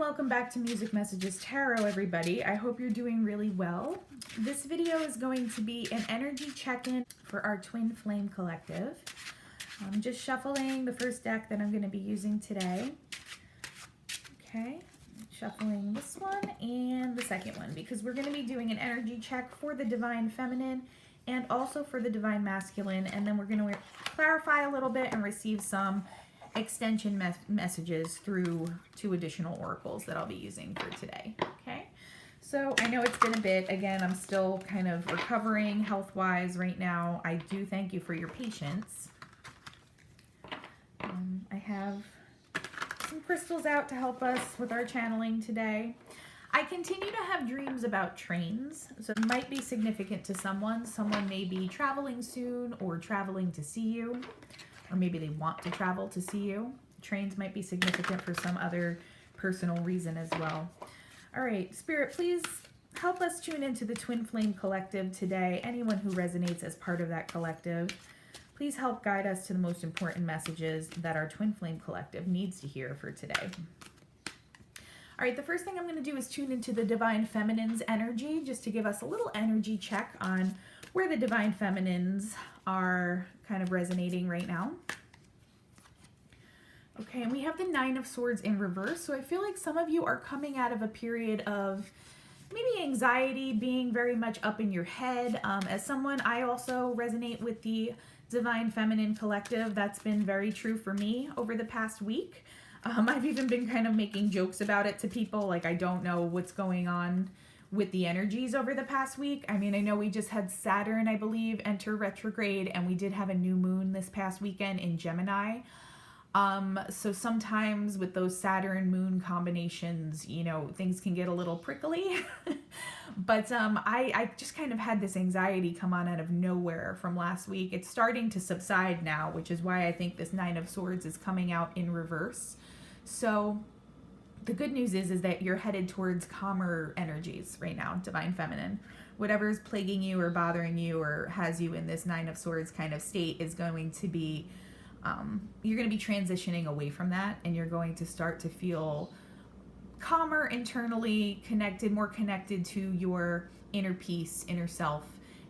welcome back to Music Messages Tarot, everybody. I hope you're doing really well. This video is going to be an energy check-in for our Twin Flame Collective. I'm just shuffling the first deck that I'm going to be using today. Okay, shuffling this one and the second one because we're going to be doing an energy check for the Divine Feminine and also for the Divine Masculine, and then we're going to clarify a little bit and receive some extension messages through 2 additional oracles that I'll be using for today. Okay, so I know it's been a bit. Again, I'm still kind of recovering health-wise right now. I do thank you for your patience. I have some crystals out to help us with our channeling today. I continue to have dreams about trains, so it might be significant to someone. Someone may be traveling soon or traveling to see you, or maybe they want to travel to see you. Trains might be significant for some other personal reason as well. All right, Spirit, please help us tune into the Twin Flame Collective today. Anyone who resonates as part of that collective, please help guide us to the most important messages that our Twin Flame Collective needs to hear for today. All right, the first thing I'm going to do is tune into the Divine Feminine's energy, just to give us a little energy check on where the Divine Feminines are kind of resonating right now. Okay, and we have the 9 of Swords in reverse, so I feel like some of you are coming out of a period of maybe anxiety, being very much up in your head. As someone, I also resonate with the Divine Feminine Collective. That's been very true for me over the past week. I've even been kind of making jokes about it to people, like I don't know what's going on with the energies over the past week. I mean, I know we just had Saturn, I believe, enter retrograde, and we did have a new moon this past weekend in Gemini. So sometimes with those Saturn moon combinations, you know, things can get a little prickly. But I just kind of had this anxiety come on out of nowhere from last week. It's starting to subside now, which is why I think this 9 of Swords is coming out in reverse. So the good news is that you're headed towards calmer energies right now, Divine Feminine. Whatever's plaguing you or bothering you or has you in this 9 of Swords kind of state is going to be, you're going to be transitioning away from that, and you're going to start to feel calmer internally, connected, more connected to your inner peace, inner self,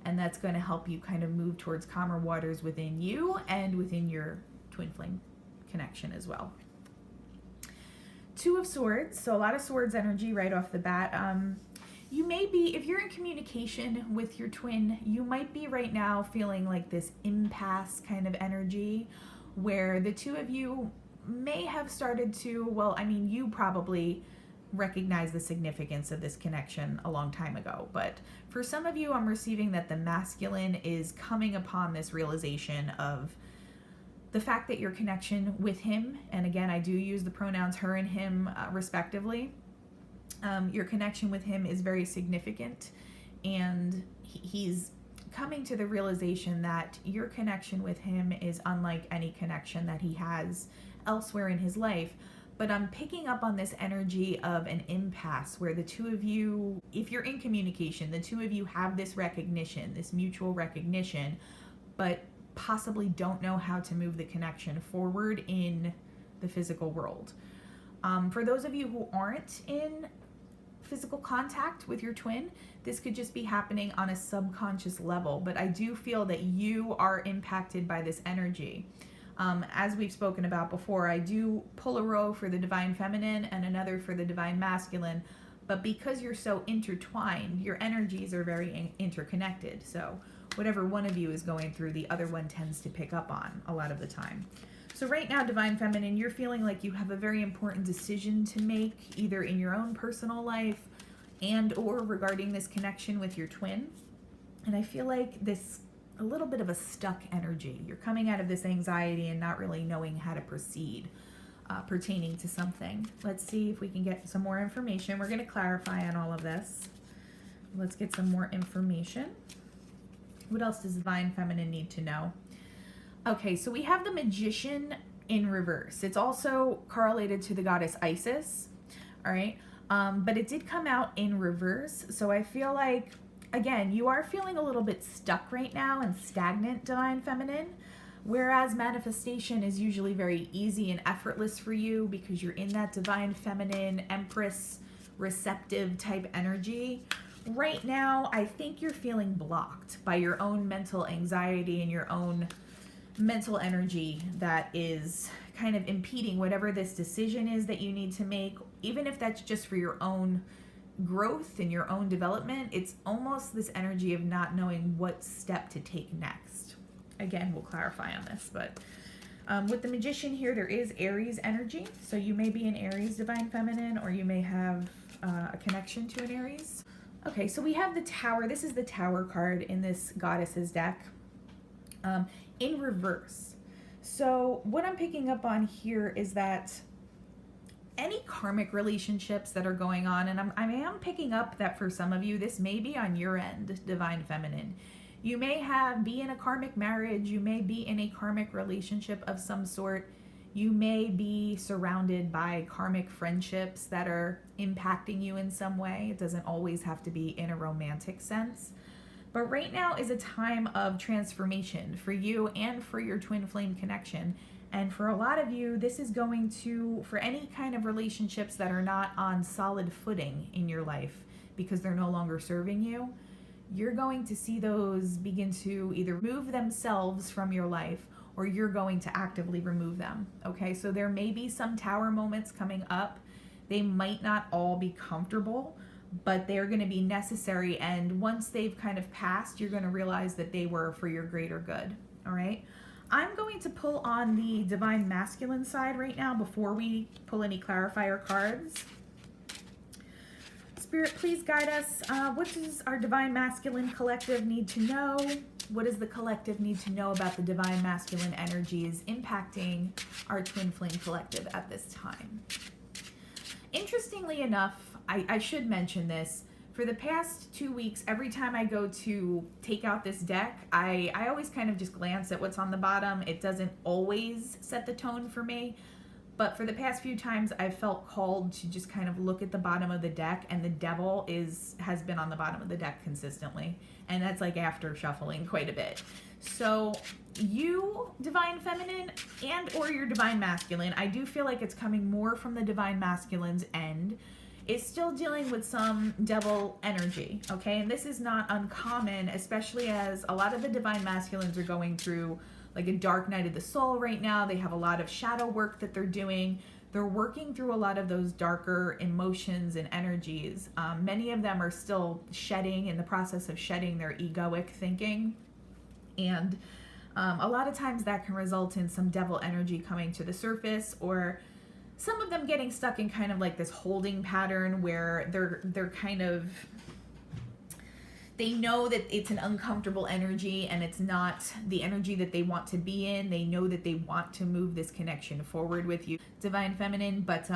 and that's going to help you kind of move towards calmer waters within you and within your Twin Flame connection as well. 2 of Swords, so a lot of Swords energy right off the bat. You may be, if you're in communication with your twin, you might be right now feeling like this impasse kind of energy where the 2 of you may have started to, well, I mean, you probably recognize the significance of this connection a long time ago, but for some of you, I'm receiving that the masculine is coming upon this realization of the fact that your connection with him, and again, I do use the pronouns her and him respectively, your connection with him is very significant, and he's coming to the realization that your connection with him is unlike any connection that he has elsewhere in his life. But I'm picking up on this energy of an impasse where the 2 of you, if you're in communication, the 2 of you have this recognition, this mutual recognition, but possibly don't know how to move the connection forward in the physical world. For those of you who aren't in physical contact with your twin, this could just be happening on a subconscious level, but I do feel that you are impacted by this energy. As we've spoken about before, I do pull a row for the Divine Feminine and another for the Divine Masculine, but because you're so intertwined, your energies are very interconnected. So whatever one of you is going through, the other one tends to pick up on a lot of the time. So right now, Divine Feminine, you're feeling like you have a very important decision to make, either in your own personal life and or regarding this connection with your twin. And I feel like this a little bit of a stuck energy. You're coming out of this anxiety and not really knowing how to proceed pertaining to something. Let's see if we can get some more information. We're going to clarify on all of this. Let's get some more information. What else does Divine Feminine need to know? Okay, so we have the Magician in reverse. It's also correlated to the goddess Isis, all right? But it did come out in reverse, so I feel like, again, you are feeling a little bit stuck right now and stagnant, Divine Feminine, Whereas manifestation is usually very easy and effortless for you because you're in that divine feminine, empress, receptive type energy. Right now, I think you're feeling blocked by your own mental anxiety and your own mental energy that is kind of impeding whatever this decision is that you need to make, even if that's just for your own growth and your own development. It's almost this energy of not knowing what step to take next. Again, we'll clarify on this, but with the Magician here, there is Aries energy. So you may be an Aries divine feminine, or you may have a connection to an Aries. Okay, so we have the Tower. This is the Tower card in this Goddesses deck. In reverse. So what I'm picking up on here is that any karmic relationships that are going on, and I am picking up that for some of you, this may be on your end, divine feminine. You may be in a karmic marriage, you may be in a karmic relationship of some sort, you may be surrounded by karmic friendships that are impacting you in some way. It doesn't always have to be in a romantic sense. But right now is a time of transformation for you and for your twin flame connection. And for a lot of you, this is going to, for any kind of relationships that are not on solid footing in your life because they're no longer serving you, you're going to see those begin to either remove themselves from your life, or you're going to actively remove them. Okay, so there may be some Tower moments coming up. They might not all be comfortable, but they're going to be necessary, and once they've kind of passed, you're going to realize that they were for your greater good. All right, I'm going to pull on the divine masculine side right now before we pull any clarifier cards. Spirit, please guide us. What does our divine masculine collective need to know? What does the collective need to know about the divine masculine energies impacting our twin flame collective at this time? Interestingly enough, I should mention this. For the past 2 weeks, every time I go to take out this deck, I always kind of just glance at what's on the bottom. It doesn't always set the tone for me, but for the past few times, I've felt called to just kind of look at the bottom of the deck, and the Devil has been on the bottom of the deck consistently, and that's like after shuffling quite a bit. So you, divine feminine, and or your divine masculine, I do feel like it's coming more from the divine masculine's end, is still dealing with some Devil energy, okay? And this is not uncommon, especially as a lot of the divine masculines are going through like a dark night of the soul right now. They have a lot of shadow work that they're doing. They're working through a lot of those darker emotions and energies. Many of them are still in the process of shedding their egoic thinking. And a lot of times that can result in some Devil energy coming to the surface, or some of them getting stuck in kind of like this holding pattern where they're kind of, they know that it's an uncomfortable energy and it's not the energy that they want to be in. They know that they want to move this connection forward with you, divine feminine, but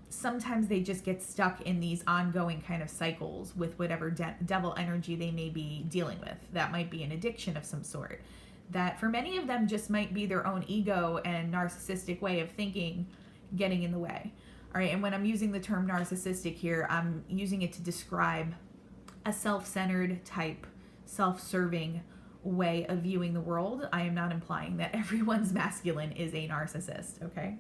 sometimes they just get stuck in these ongoing kind of cycles with whatever Devil energy they may be dealing with. That might be an addiction of some sort. That for many of them just might be their own ego and narcissistic way of thinking getting in the way. All right, and when I'm using the term narcissistic here, I'm using it to describe a self-centered type, self-serving way of viewing the world. I am not implying that everyone's masculine is a narcissist, okay?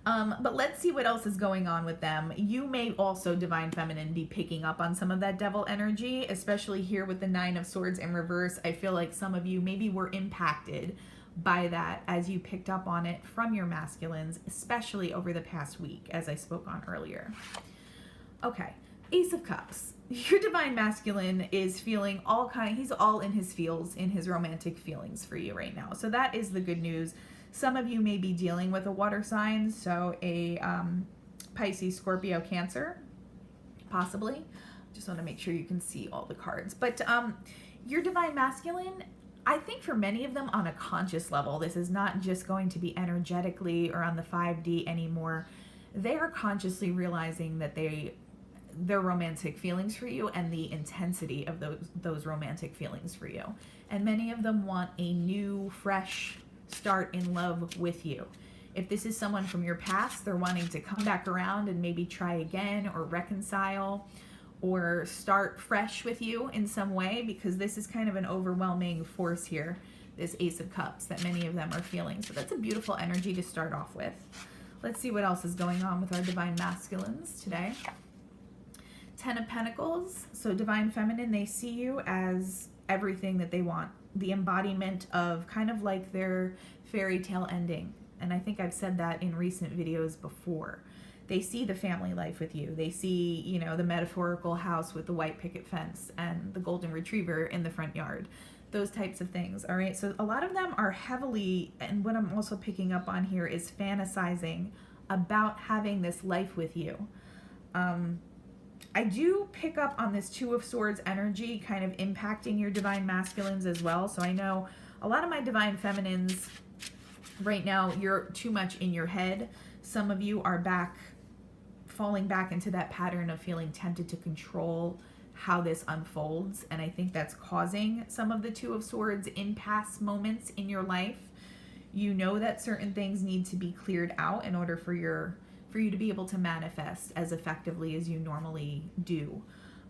But let's see what else is going on with them. You may also, divine feminine, be picking up on some of that Devil energy, especially here with the Nine of Swords in reverse. I feel like some of you maybe were impacted by that as you picked up on it from your masculines, especially over the past week, as I spoke on earlier. Okay, Ace of Cups. Your divine masculine is feeling he's all in his feels, in his romantic feelings for you right now. So that is the good news. Some of you may be dealing with a water sign, so a Pisces, Scorpio, Cancer, possibly. Just want to make sure you can see all the cards. But your divine masculine, I think for many of them on a conscious level, this is not just going to be energetically or on the 5D anymore. They are consciously realizing that their romantic feelings for you and the intensity of those romantic feelings for you. And many of them want a new, fresh start in love with you. If this is someone from your past, they're wanting to come back around and maybe try again or reconcile or start fresh with you in some way, because this is kind of an overwhelming force here this Ace of Cups that many of them are feeling. So that's a beautiful energy to start off with. Let's see what else is going on with our Divine Masculines today. Ten of Pentacles. So Divine Feminine, they see you as everything that they want. The embodiment of kind of like their fairy tale ending. And I think I've said that in recent videos before. They see the family life with you. They see, you know, the metaphorical house with the white picket fence and the golden retriever in the front yard. Those types of things, all right? So a lot of them are heavily, and what I'm also picking up on here is fantasizing about having this life with you. I do pick up on this Two of Swords energy kind of impacting your Divine Masculines as well. So I know a lot of my Divine Feminines right now, you're too much in your head. Some of you are falling back into that pattern of feeling tempted to control how this unfolds, and I think that's causing some of the Two of Swords impasse moments in your life. You know that certain things need to be cleared out in order for you to be able to manifest as effectively as you normally do.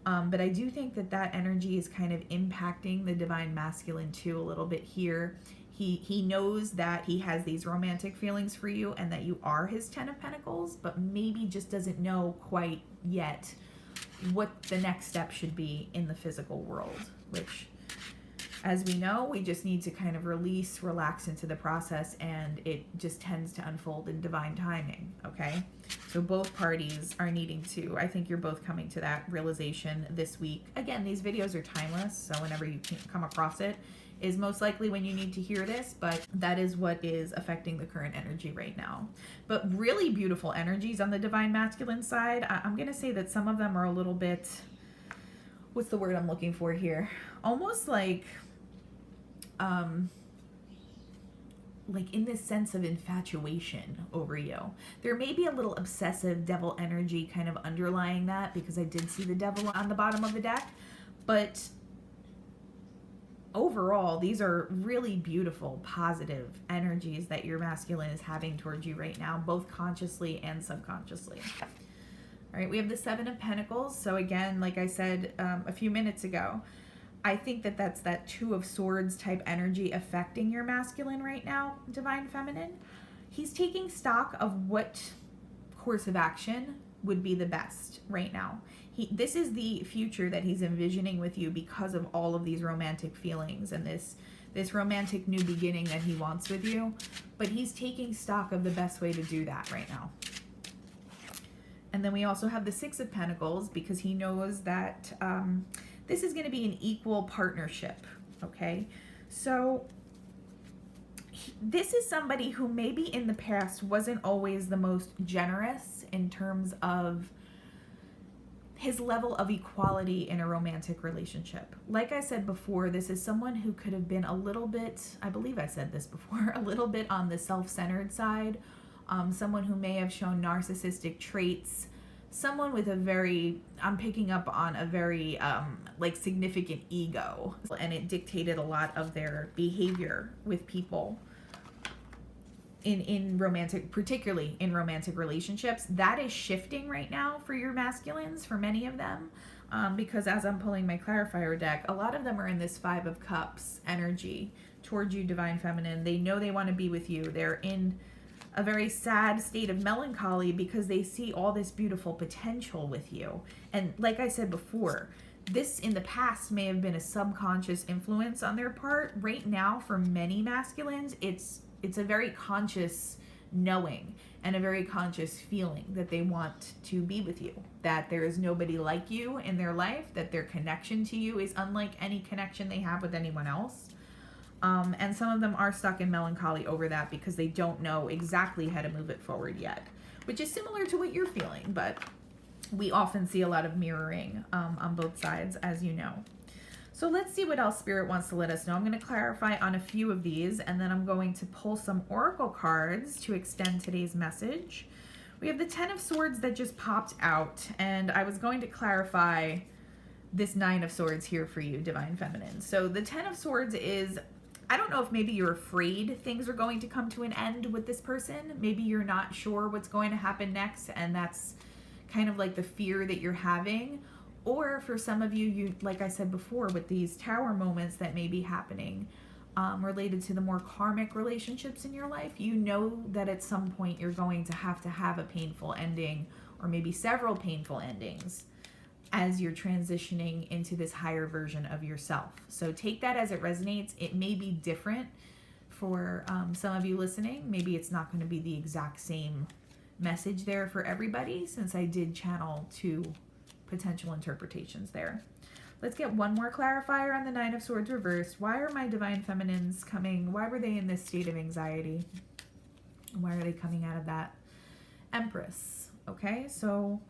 But I do think that energy is kind of impacting the Divine Masculine too a little bit here. He knows that he has these romantic feelings for you and that you are his Ten of Pentacles, but maybe just doesn't know quite yet what the next step should be in the physical world, which, as we know, we just need to kind of release, relax into the process, and it just tends to unfold in divine timing, okay? So both parties are needing to, I think you're both coming to that realization this week. Again, these videos are timeless, so whenever you come across it is most likely when you need to hear this, but that is what is affecting the current energy right now. But really beautiful energies on the Divine Masculine side. I'm going to say that some of them are a little bit, what's the word I'm looking for here? Almost like in this sense of infatuation over you. There may be a little obsessive devil energy kind of underlying that, because I did see the devil on the bottom of the deck, but overall, these are really beautiful, positive energies that your masculine is having towards you right now, both consciously and subconsciously. All right, we have the Seven of Pentacles. So again, like I said a few minutes ago, I think that's that Two of Swords type energy affecting your masculine right now, Divine Feminine. He's taking stock of what course of action would be the best right now. This is the future that he's envisioning with you because of all of these romantic feelings and this romantic new beginning that he wants with you. But he's taking stock of the best way to do that right now. And then we also have the Six of Pentacles, because he knows that this is going to be an equal partnership, okay? So this is somebody who maybe in the past wasn't always the most generous in terms of his level of equality in a romantic relationship. Like I said before, this is someone who could have been a little bit, I believe I said this before, a little bit on the self-centered side, someone who may have shown narcissistic traits, someone with a very, I'm picking up on a very like significant ego, and it dictated a lot of their behavior with people in romantic, particularly in romantic relationships. That is shifting right now for your masculines, for many of them, because as I'm pulling my clarifier deck, a lot of them are in this Five of Cups energy towards you, Divine Feminine. They know they want to be with you. They're in a very sad state of melancholy because they see all this beautiful potential with you. And like I said before, this in the past may have been a subconscious influence on their part. Right now, for many masculines, it's a very conscious knowing and a very conscious feeling that they want to be with you, that there is nobody like you in their life, that their connection to you is unlike any connection they have with anyone else. And some of them are stuck in melancholy over that because they don't know exactly how to move it forward yet, which is similar to what you're feeling, but we often see a lot of mirroring on both sides, as you know. So let's see what else Spirit wants to let us know. I'm going to clarify on a few of these, and then I'm going to pull some oracle cards to extend today's message. We have the Ten of Swords that just popped out, and I was going to clarify this Nine of Swords here for you, Divine Feminine. So the Ten of Swords is, I don't know if maybe you're afraid things are going to come to an end with this person. Maybe you're not sure what's going to happen next, and that's kind of like the fear that you're having. Or for some of you, like I said before, with these tower moments that may be happening, related to the more karmic relationships in your life, you know that at some point you're going to have a painful ending, or maybe several painful endings, as you're transitioning into this higher version of yourself. So take that as it resonates. It may be different for some of you listening. Maybe it's not going to be the exact same message there for everybody, since I did channel 2 potential interpretations there. Let's get one more clarifier on the Nine of Swords reversed. Why are my divine feminines coming? Why were they in this state of anxiety? Why are they coming out of that? Empress. Okay, so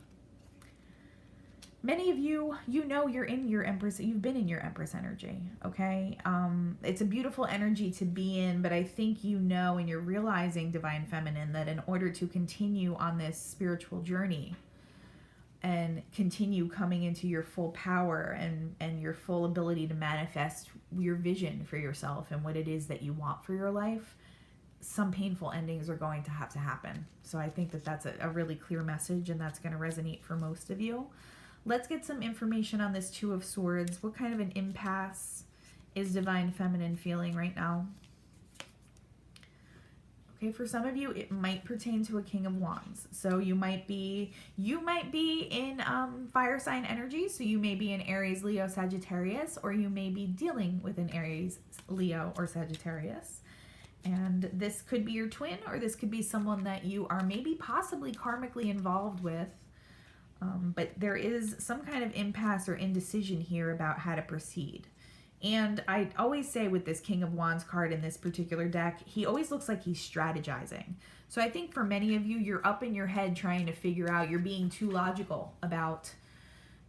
many of you, you know you're in your Empress, you've been in your Empress energy, okay? It's a beautiful energy to be in, but I think you know, and you're realizing, Divine Feminine, that in order to continue on this spiritual journey and continue coming into your full power and your full ability to manifest your vision for yourself and what it is that you want for your life, some painful endings are going to have to happen. So I think that that's a really clear message, and that's going to resonate for most of you. Let's get some information on this Two of Swords. What kind of an impasse is Divine Feminine feeling right now? Okay, for some of you, it might pertain to a King of Wands. So you might be in fire sign energy. So you may be an Aries, Leo, Sagittarius, or you may be dealing with an Aries, Leo, or Sagittarius. And this could be your twin, or this could be someone that you are maybe possibly karmically involved with. But there is some kind of impasse or indecision here about how to proceed. And I always say with this King of Wands card in this particular deck, he always looks like he's strategizing. So I think for many of you, you're up in your head trying to figure out, you're being too logical about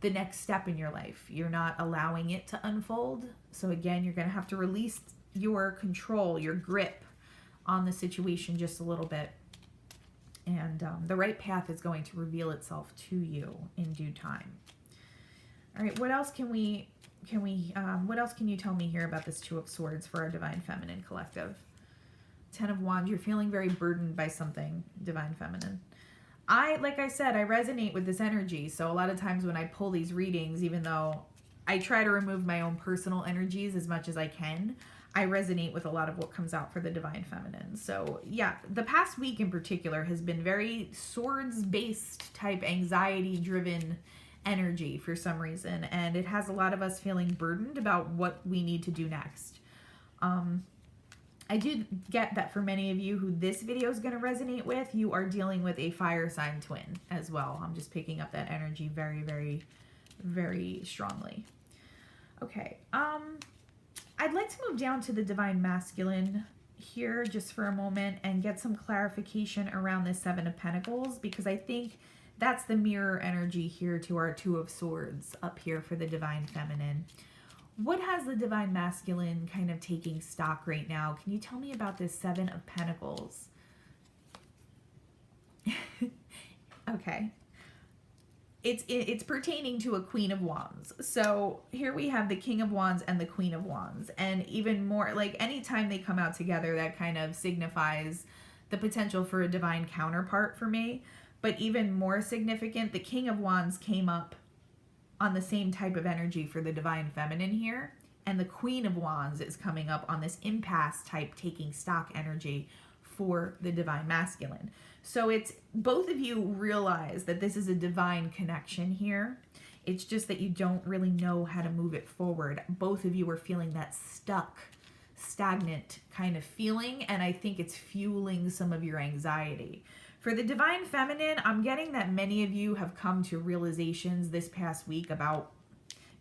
the next step in your life. You're not allowing it to unfold. So again, you're going to have to release your control, your grip on the situation just a little bit. And the right path is going to reveal itself to you in due time. All right, what else what else can you tell me here about this Two of Swords for our Divine Feminine collective? 10 of Wands, you're feeling very burdened by something, Divine Feminine. Like I said, I resonate with this energy. So a lot of times when I pull these readings, even though I try to remove my own personal energies as much as I can, I resonate with a lot of what comes out for the Divine Feminine. So yeah, the past week in particular has been very swords-based type anxiety-driven energy for some reason. And it has a lot of us feeling burdened about what we need to do next. I do get that for many of you who this video is going to resonate with, you are dealing with a fire sign twin as well. I'm just picking up that energy very, very, very strongly. Okay. I'd like to move down to the Divine Masculine here just for a moment and get some clarification around this Seven of Pentacles, because I think that's the mirror energy here to our Two of Swords up here for the Divine Feminine. What has the Divine Masculine kind of taking stock right now? Can you tell me about this Seven of Pentacles? Okay. It's pertaining to a Queen of Wands. So here we have the King of Wands and the Queen of Wands. And even more, like anytime they come out together, that kind of signifies the potential for a divine counterpart for me. But even more significant, the King of Wands came up on the same type of energy for the Divine Feminine here. And the Queen of Wands is coming up on this impasse type taking stock energy for the Divine Masculine. So it's both of you realize that this is a divine connection here. It's just that you don't really know how to move it forward. Both of you are feeling that stuck, stagnant kind of feeling, and I think it's fueling some of your anxiety. For the Divine Feminine, I'm getting that many of you have come to realizations this past week about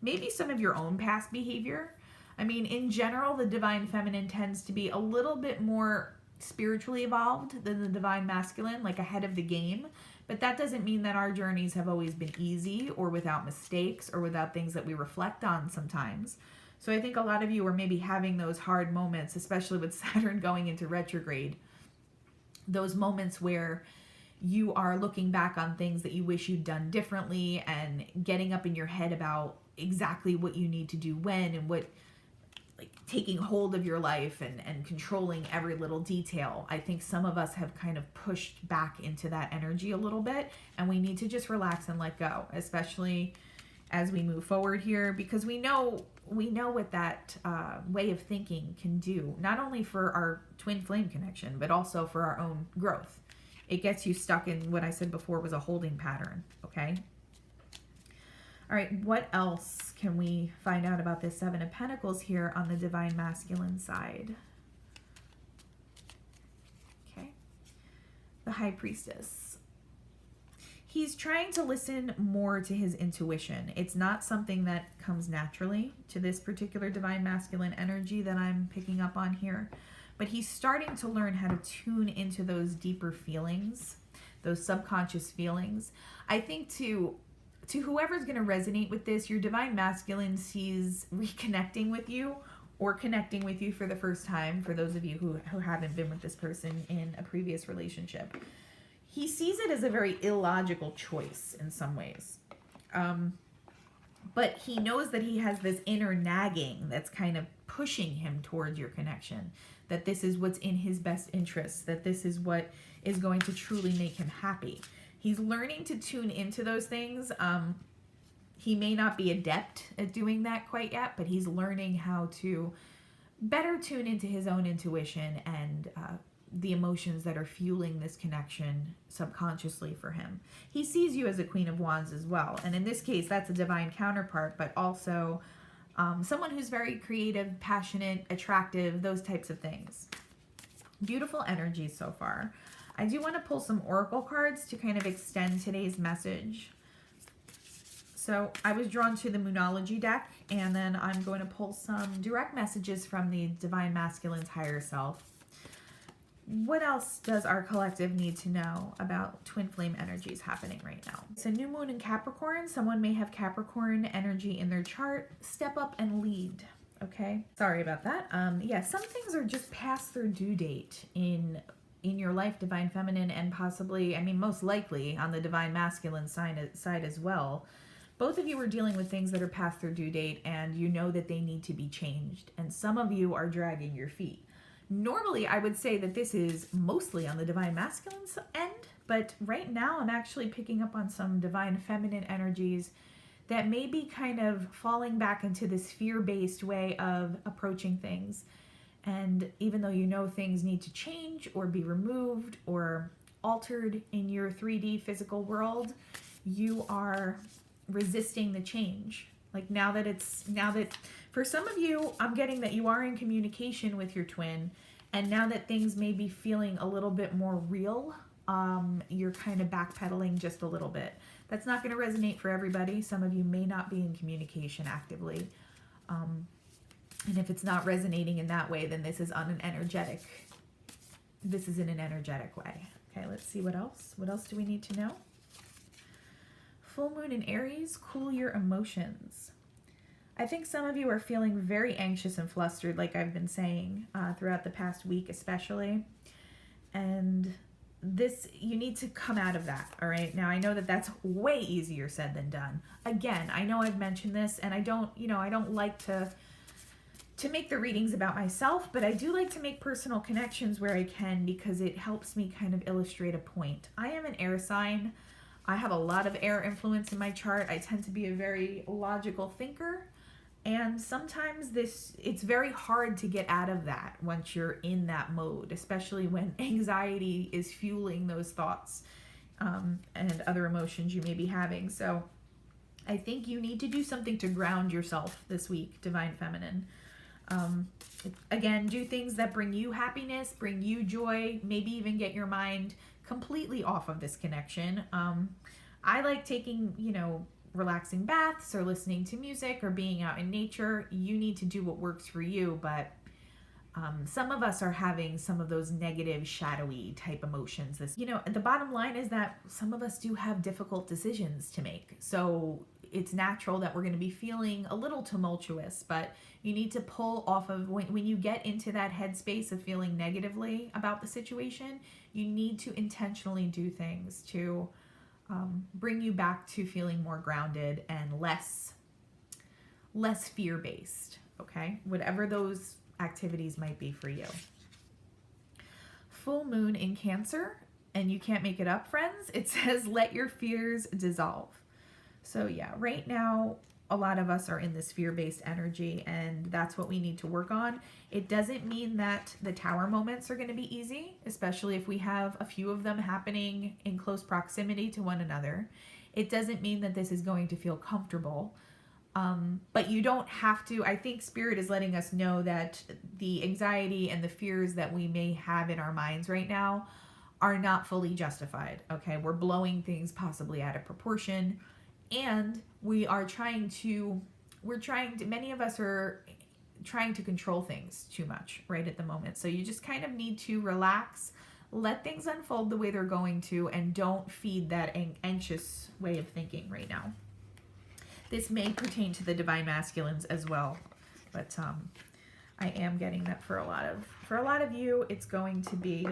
maybe some of your own past behavior. I mean, in general, the Divine Feminine tends to be a little bit more spiritually evolved than the Divine Masculine, like ahead of the game. But that doesn't mean that our journeys have always been easy or without mistakes or without things that we reflect on sometimes. So I think a lot of you are maybe having those hard moments, especially with Saturn going into retrograde. Those moments where you are looking back on things that you wish you'd done differently and getting up in your head about exactly what you need to do when, and what, like, taking hold of your life and controlling every little detail. I think some of us have kind of pushed back into that energy a little bit, and we need to just relax and let go, especially as we move forward here, because we know we know what that way of thinking can do, not only for our twin flame connection, but also for our own growth. It gets you stuck in what I said before was a holding pattern, okay? All right, what else can we find out about this Seven of Pentacles here on the Divine Masculine side? Okay, the High Priestess. He's trying to listen more to his intuition. It's not something that comes naturally to this particular Divine Masculine energy that I'm picking up on here. But he's starting to learn how to tune into those deeper feelings, those subconscious feelings. I think to whoever's going to resonate with this, your Divine Masculine sees reconnecting with you or connecting with you for the first time, for those of you who haven't been with this person in a previous relationship. He sees it as a very illogical choice in some ways. But he knows that he has this inner nagging that's kind of pushing him towards your connection, that this is what's in his best interest, that this is what is going to truly make him happy. He's learning to tune into those things. He may not be adept at doing that quite yet, but he's learning how to better tune into his own intuition and the emotions that are fueling this connection subconsciously for him. He sees you as a Queen of Wands as well. And in this case, that's a divine counterpart, but also someone who's very creative, passionate, attractive, those types of things. Beautiful energy so far. I do want to pull some oracle cards to kind of extend today's message. So I was drawn to the Moonology deck, and then I'm going to pull some direct messages from the Divine Masculine's higher self. What else does our collective need to know about twin flame energies happening right now? It's a new moon in Capricorn. Someone may have Capricorn energy in their chart. Step up and lead, okay? Sorry about that. Yeah, some things are just past their due date in your life, Divine Feminine, and possibly, I mean, most likely on the Divine Masculine side as well. Both of you are dealing with things that are past their due date, and you know that they need to be changed. And some of you are dragging your feet. Normally, I would say that this is mostly on the Divine Masculine end, but right now I'm actually picking up on some Divine Feminine energies that may be kind of falling back into this fear-based way of approaching things. And even though you know things need to change or be removed or altered in your 3D physical world, you are resisting the change. Like now that for some of you, I'm getting that you are in communication with your twin, and now that things may be feeling a little bit more real, you're kind of backpedaling just a little bit. That's not going to resonate for everybody. Some of you may not be in communication actively. And if it's not resonating in that way, then this is in an energetic way. Okay, let's see what else. What else do we need to know? Full moon in Aries, cool your emotions. I think some of you are feeling very anxious and flustered, like I've been saying throughout the past week especially. And you need to come out of that, all right? Now, I know that that's way easier said than done. Again, I know I've mentioned this, and I don't like to make the readings about myself, but I do like to make personal connections where I can because it helps me kind of illustrate a point. I am an air sign. I have a lot of air influence in my chart. I tend to be a very logical thinker, and sometimes it's very hard to get out of that once you're in that mode, especially when anxiety is fueling those thoughts and other emotions you may be having. So I think you need to do something to ground yourself this week, Divine Feminine. Again, do things that bring you happiness, bring you joy, maybe even get your mind completely off of this connection. I like taking, relaxing baths or listening to music or being out in nature. You need to do what works for you, but some of us are having some of those negative, shadowy type emotions. The bottom line is that some of us do have difficult decisions to make. So it's natural that we're going to be feeling a little tumultuous, but you need to pull off of when you get into that headspace of feeling negatively about the situation, you need to intentionally do things to bring you back to feeling more grounded and less fear-based, okay? Whatever those activities might be for you. Full moon in Cancer, and you can't make it up, friends. It says, let your fears dissolve. So yeah, right now, a lot of us are in this fear-based energy, and that's what we need to work on. It doesn't mean that the tower moments are going to be easy, especially if we have a few of them happening in close proximity to one another. It doesn't mean that this is going to feel comfortable. But you don't have to. I think Spirit is letting us know that the anxiety and the fears that we may have in our minds right now are not fully justified. Okay, we're blowing things possibly out of proportion, and many of us are trying to control things too much right at the moment. So you just kind of need to relax, let things unfold the way they're going to, and don't feed that anxious way of thinking right now. This may pertain to the divine masculines as well, but I am getting that for a lot of you, it's going to be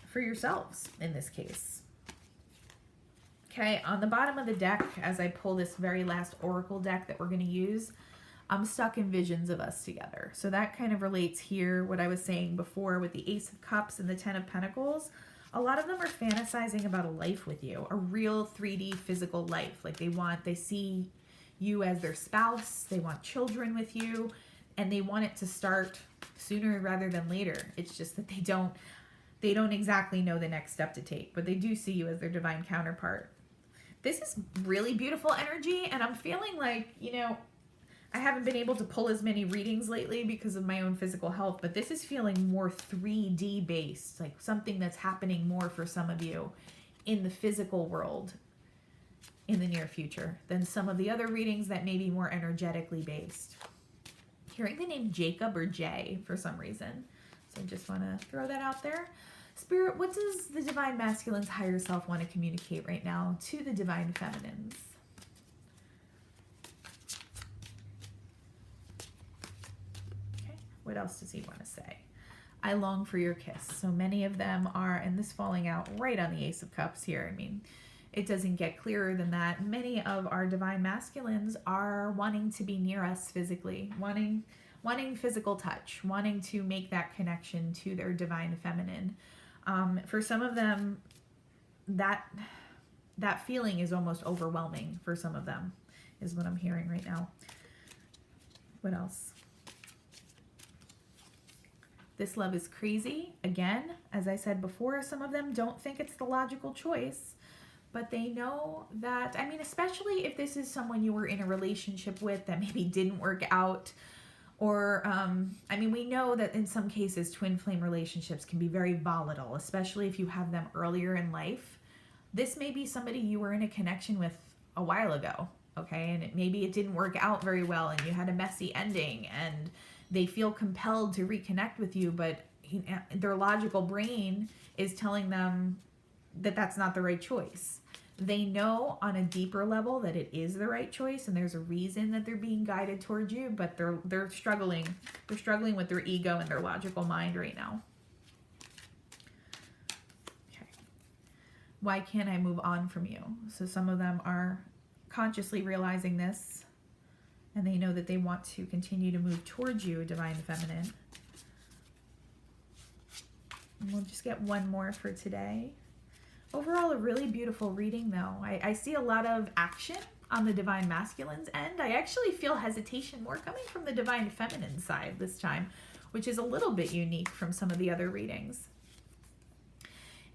for yourselves in this case. Okay, on the bottom of the deck, as I pull this very last oracle deck that we're going to use, I'm stuck in visions of us together. So that kind of relates here, what I was saying before with the Ace of Cups and the Ten of Pentacles. A lot of them are fantasizing about a life with you, a real 3D physical life. Like they see you as their spouse, they want children with you, and they want it to start sooner rather than later. It's just that they don't exactly know the next step to take, but they do see you as their divine counterpart. This is really beautiful energy, and I'm feeling like, I haven't been able to pull as many readings lately because of my own physical health, but this is feeling more 3D based, like something that's happening more for some of you in the physical world in the near future than some of the other readings that may be more energetically based. Hearing the name Jacob or Jay for some reason. So I just want to throw that out there. Spirit, what does the divine masculine's higher self want to communicate right now to the divine feminines? What else does he want to say? I long for your kiss. So many of them are, and this falling out right on the Ace of Cups here. I mean, it doesn't get clearer than that. Many of our divine masculines are wanting to be near us physically, wanting physical touch, wanting to make that connection to their divine feminine. For some of them, that feeling is almost overwhelming for some of them, is what I'm hearing right now. What else? This love is crazy. Again, as I said before, some of them don't think it's the logical choice, but they know that, especially if this is someone you were in a relationship with that maybe didn't work out, or, we know that in some cases, twin flame relationships can be very volatile, especially if you have them earlier in life. This may be somebody you were in a connection with a while ago, okay? And maybe it didn't work out very well and you had a messy ending, and they feel compelled to reconnect with you, but their logical brain is telling them that that's not the right choice. They know on a deeper level that it is the right choice, and there's a reason that they're being guided towards you, but they're struggling. They're struggling with their ego and their logical mind right now. Okay. Why can't I move on from you? So some of them are consciously realizing this, and they know that they want to continue to move towards you, divine feminine. And we'll just get one more for today. Overall, a really beautiful reading, though. I see a lot of action on the divine masculine's end. I actually feel hesitation more coming from the divine feminine side this time, which is a little bit unique from some of the other readings.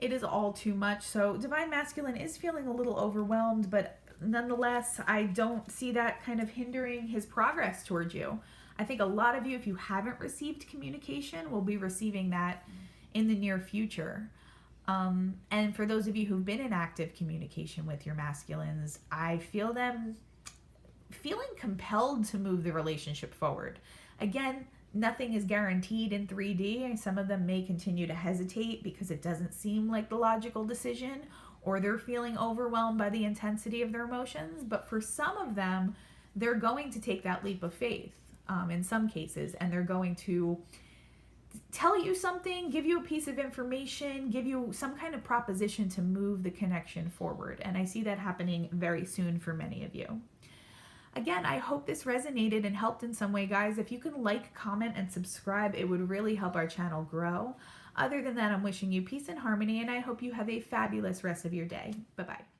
It is all too much. So divine masculine is feeling a little overwhelmed, but nonetheless, I don't see that kind of hindering his progress towards you. I think a lot of you, if you haven't received communication, will be receiving that in the near future. And for those of you who've been in active communication with your masculines, I feel them feeling compelled to move the relationship forward. Again, nothing is guaranteed in 3D. Some of them may continue to hesitate because it doesn't seem like the logical decision, or they're feeling overwhelmed by the intensity of their emotions. But for some of them, they're going to take that leap of faith in some cases, and they're going to tell you something, give you a piece of information, give you some kind of proposition to move the connection forward. And I see that happening very soon for many of you. Again, I hope this resonated and helped in some way, guys. If you can like, comment, and subscribe, it would really help our channel grow. Other than that, I'm wishing you peace and harmony, and I hope you have a fabulous rest of your day. Bye-bye.